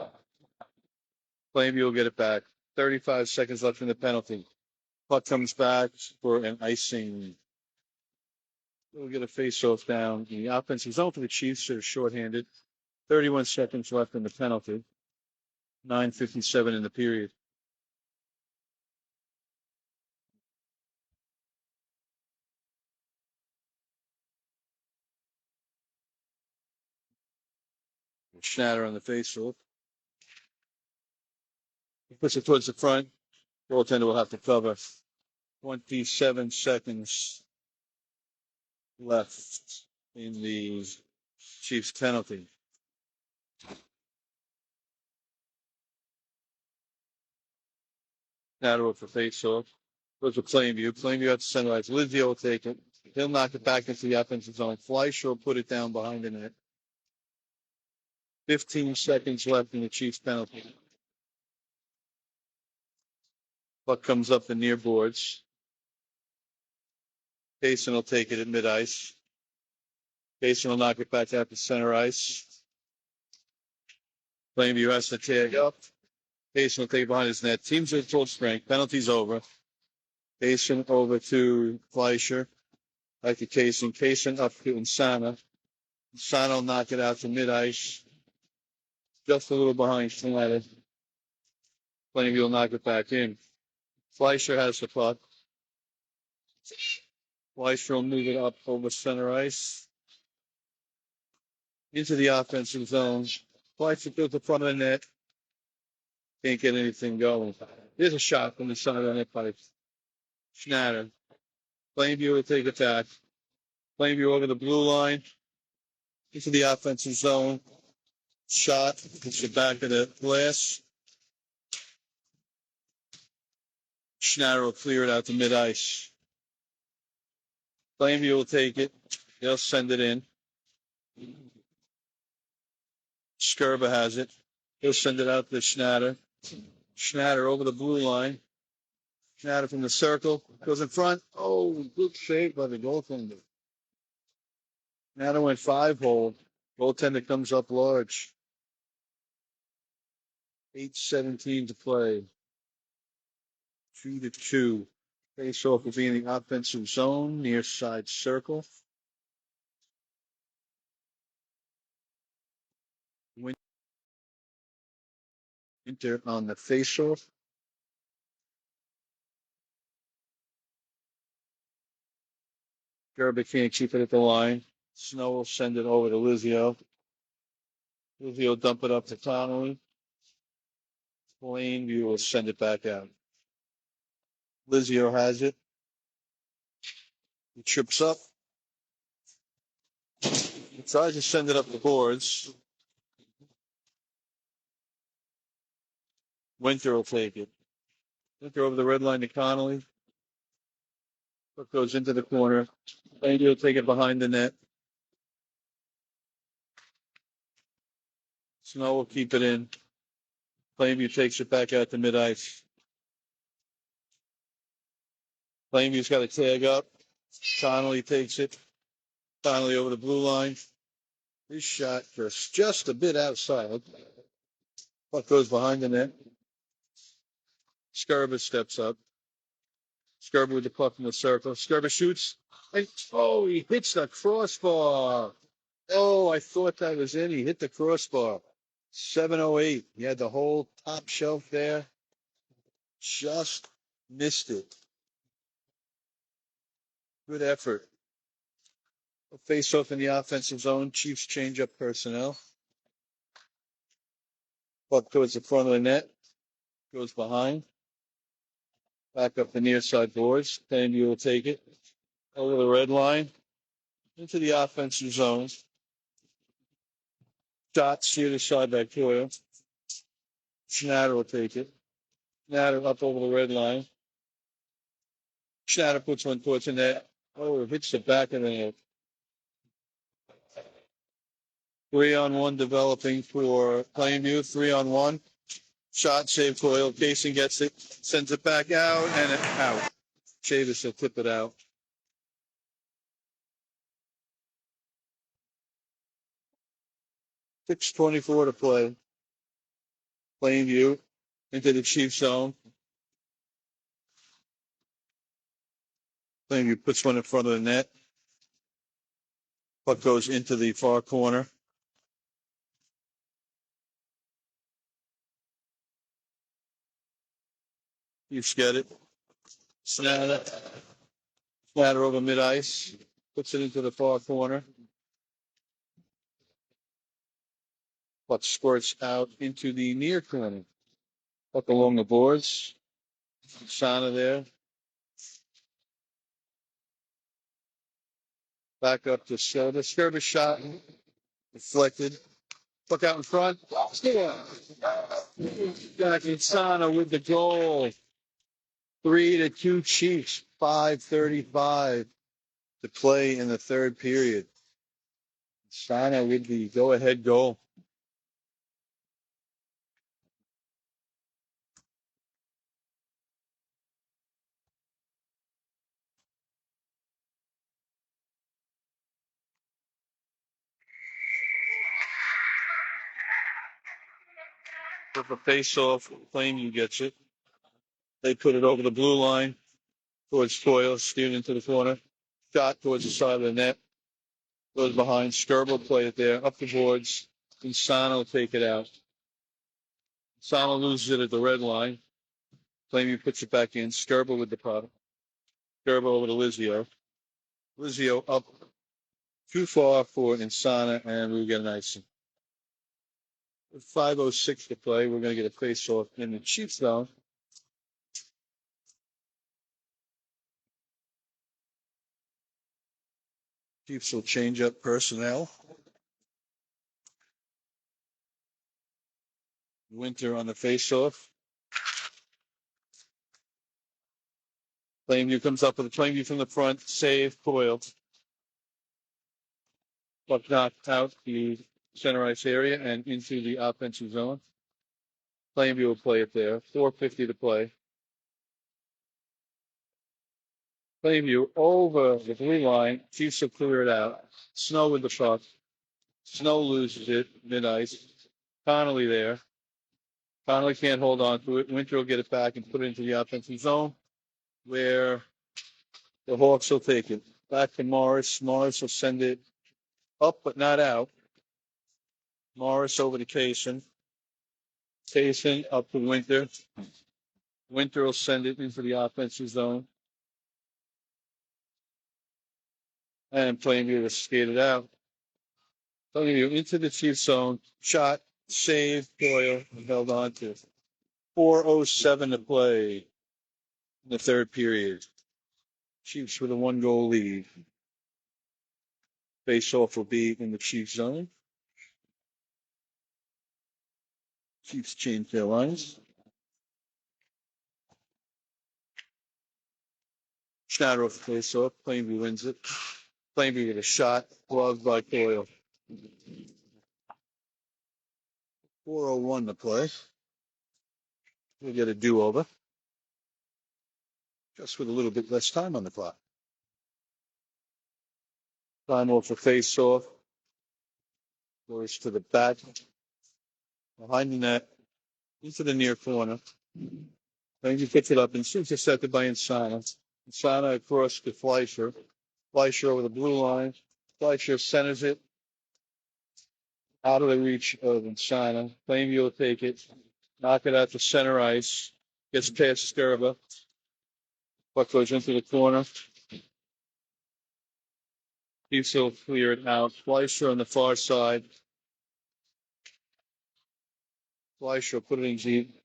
[SPEAKER 1] Plainview will get it back. 35 seconds left in the penalty. Puck comes back for an icing. We'll get a face-off down. The offensive zone for the Chiefs are shorthanded. 31 seconds left in the penalty. 9:57 in the period. Schnatter on the face-off. He puts it towards the front. Goaltender will have to cover. 27 seconds left. in the Chiefs penalty. Narrow for face off. Goes to Plainview. Plainview at the center ice. Lizio will take it. He'll knock it back into the offensive zone. Fleischer will put it down behind the net. 15 seconds left in the Chiefs penalty. Puck comes up the near boards. Kasin will take it at mid ice. Kasin will knock it back out to center ice. Plainview has to tag up. Kasin will take it behind his net. Teams are at full strength. Penalty's over. Kasin over to Fleischer. Back to Kasin. Kasin up to Insana. Insana will knock it out to mid ice. Just a little behind Schneider. Plainview will knock it back in. Fleischer has the puck. Fleischer will move it up over center ice. Into the offensive zone. Fleischer goes to the front of the net. Can't get anything going. There's a shot from the side of the net by Schneider. Plainview will take it back. Plainview over the blue line. Into the offensive zone. Shot. Hits the back of the glass. Schneider will clear it out to mid ice. Plainview will take it. They'll send it in. Skirba has it. He'll send it out to Schneider. Schneider over the blue line. Schneider from the circle. Goes in front. Oh, good save by the goaltender. Schneider went 5-hole. Goaltender comes up large. 8:17 to play. 2-2. Face off will be in the offensive zone, near side circle. Winter on the face off. Gerber can't keep it at the line. Snow will send it over to Lizio. Lizio will dump it up to Connolly. Plainview will send it back out. Lizio has it. He trips up. He tries to send it up the boards. Winter will take it. Winter over the red line to Connolly. Puck goes into the corner. Plainview will take it behind the net. Snow will keep it in. Plainview takes it back out to mid ice. Plainview's got a tag up. Connolly takes it. Connolly over the blue line. His shot just a bit outside. Puck goes behind the net. Skirba steps up. Skirba with the puck in the circle. Skirba shoots. And, oh, he hits the crossbar. Oh, I thought that was in. He hit the crossbar. 7:08. He had the whole top shelf there. Just missed it. Good effort. Face off in the offensive zone. Chiefs change up personnel. Puck towards the front of the net. Goes behind. Back up the near side boards. Plainview will take it. Over the red line. Into the offensive zone. Shots here to side by Coyle. Schneider will take it. Schneider up over the red line. Schneider puts one towards the net. Oh, it hits the back of the net. 3-on-1 developing for Plainview. 3-on-1. Shot, save Coyle. Kasin gets it. Sends it back out and out. Chavis will tip it out. 6:24 to play. Plainview into the Chiefs zone. Plainview puts one in front of the net. Puck goes into the far corner. Chiefs get it. Snatter over mid ice. Puts it into the far corner. Puck squirts out into the near corner. Puck along the boards. Sana there. Back up to Skirba. Skirba shot, deflected. Puck out in front. Score. Kasin with the goal. 3-2 Chiefs. 5:35 to play in the third period. Sana with the go-ahead goal. With a face-off, Plainview gets it. They put it over the blue line towards Coyle, steered into the corner. Shot towards the side of the net. Goes behind. Skirbo will play it there. Up the boards. And Sana will take it out. Sana loses it at the red line. Plainview puts it back in. Skirbo with the puck. Skirbo over to Lizio. Lizio up too far for Insana, and we get an icing. With 5:06 to play, we're going to get a face-off in the Chiefs zone. Chiefs will change up personnel. Winter on the face-off. Plainview comes up with a Plainview from the front. Save, Coyle. Puck knocked out the center ice area and into the offensive zone. Plainview will play it there. 4:50 to play. Plainview over the blue line. Chiefs will clear it out. Snow with the puck. Snow loses it mid-ice. Connolly there. Connolly can't hold on to it. Winter will get it back and put it into the offensive zone where the Hawks will take it. Back to Morris. Morris will send it up but not out. Morris over to Kasin. Kasin up to Winter. Winter will send it into the offensive zone. And Plainview will skate it out. Plainview into the Chiefs zone. Shot, save, Doyle, and held on to. 4:07 to play in the third period. Chiefs with a 1-goal lead. Face-off will be in the Chiefs zone. Chiefs change their lines. Schneider off the face-off. Plainview wins it. Plainview get a shot. Gloved by Coyle. 4:01 to play. We'll get a do-over. Just with a little bit less time on the clock. Time off for face-off. Goes to the back. Behind the net. Into the near corner. Plainview picks it up and shoots intercepted by Insana. Insana across to Fleischer. Fleischer over the blue line. Fleischer centers it out of the reach of Insana. Plainview will take it. Knock it out to center ice. Gets past Skirba. Puck goes into the corner. Chiefs will clear it out. Fleischer on the far side. Fleischer put it in deep.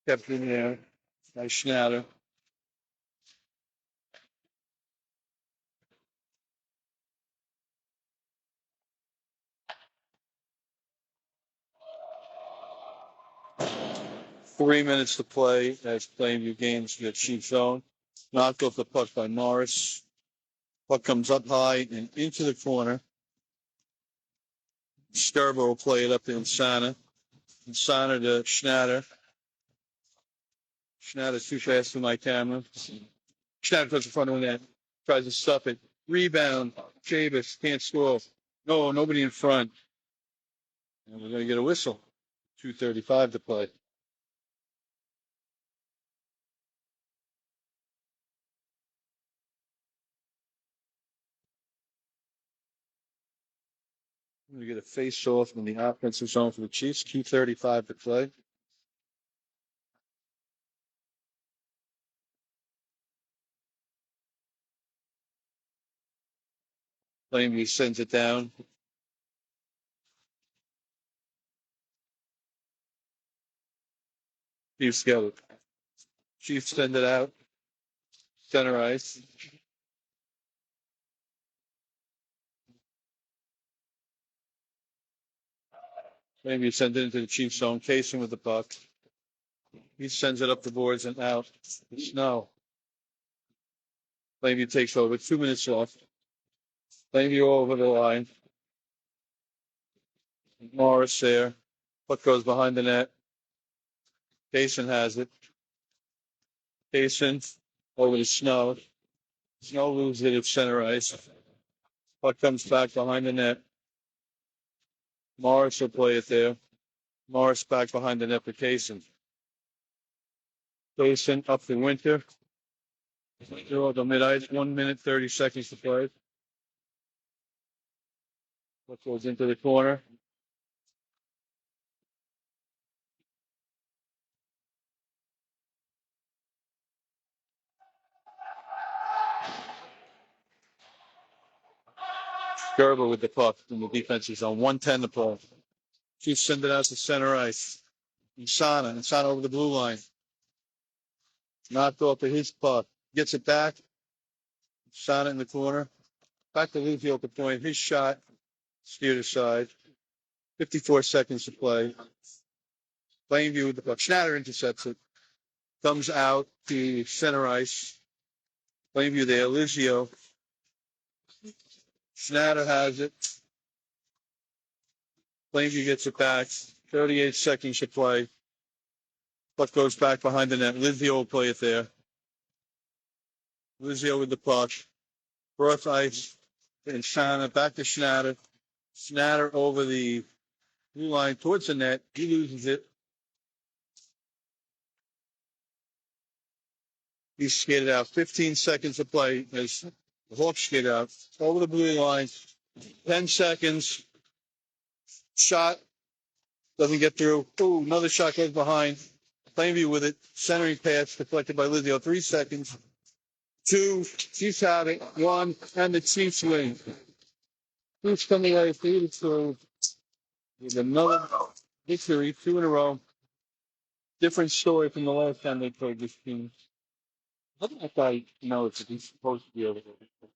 [SPEAKER 1] Kept in there. Nice Schnatter. Three minutes to play as Plainview gains the Chiefs zone. Knocked off the puck by Morris. Puck comes up high and into the corner. Skirbo will play it up to Insana. Insana to Schnatter. Schnatter's too fast for my camera. Schnatter goes in front of the net. Tries to stuff it. Rebound. Chavis can't score. No, nobody in front. And we're going to get a whistle. 2:35 to play. We're going to get a face-off in the offensive zone for the Chiefs. 2:35 to play. Plainview sends it down. Chiefs get it. Chiefs send it out. center ice. Maybe send it into the Chiefs zone. Kasin with the puck. He sends it up the boards and out. Snow. Plainview takes over. 2 minutes left. Plainview over the line. Morris there. Puck goes behind the net. Kasin has it. Kasin over to Snow. Snow loses it at center ice. Puck comes back behind the net. Morris will play it there. Morris back behind the net for Kasin. Kasin up the Winter. Zero to mid ice. 1 minute, 30 seconds to play. Puck goes into the corner. Gerber with the puck in the defensive zone. 1:10 to play. Chiefs send it out to center ice. Insana over the blue line. Knocked off of his puck. Gets it back. Insana in the corner. Back to Luzio at the point. His shot. Steered aside. 54 seconds to play. Plainview with the puck. Schnatter intercepts it. Comes out to center ice. Plainview there. Luzio. Schnatter has it. Plainview gets it back. 38 seconds to play. Puck goes back behind the net. Luzio will play it there. Luzio with the puck. Cross ice. And Shana back to Schnatter. Schnatter over the blue line towards the net. He loses it. He's skated out. 15 seconds to play as the Hawks skate out. Over the blue line. 10 seconds. Shot. Doesn't get through. Ooh, another shot goes behind. Plainview with it. Centering pass deflected by Lizio. 3 seconds. 2. Chiefs have it. 1. And the Chiefs win. Chiefs come away 3-2 with another victory. 2 in a row. Different story from the last time they played this team. I think that guy knows that he's supposed to be over there.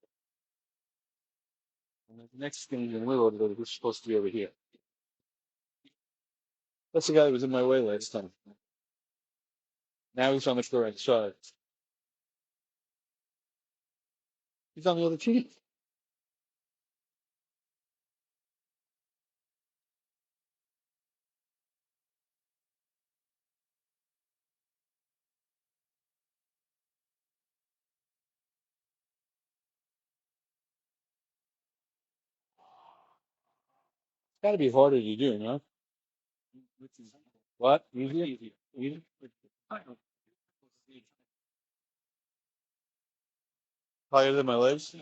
[SPEAKER 1] And the next game in the middle of it, he's supposed to be over here. That's the guy that was in my way last time. Now he's on the correct side. He's on the other team. It's got to be harder to do, no? What? Easier? Easier? Higher than my legs?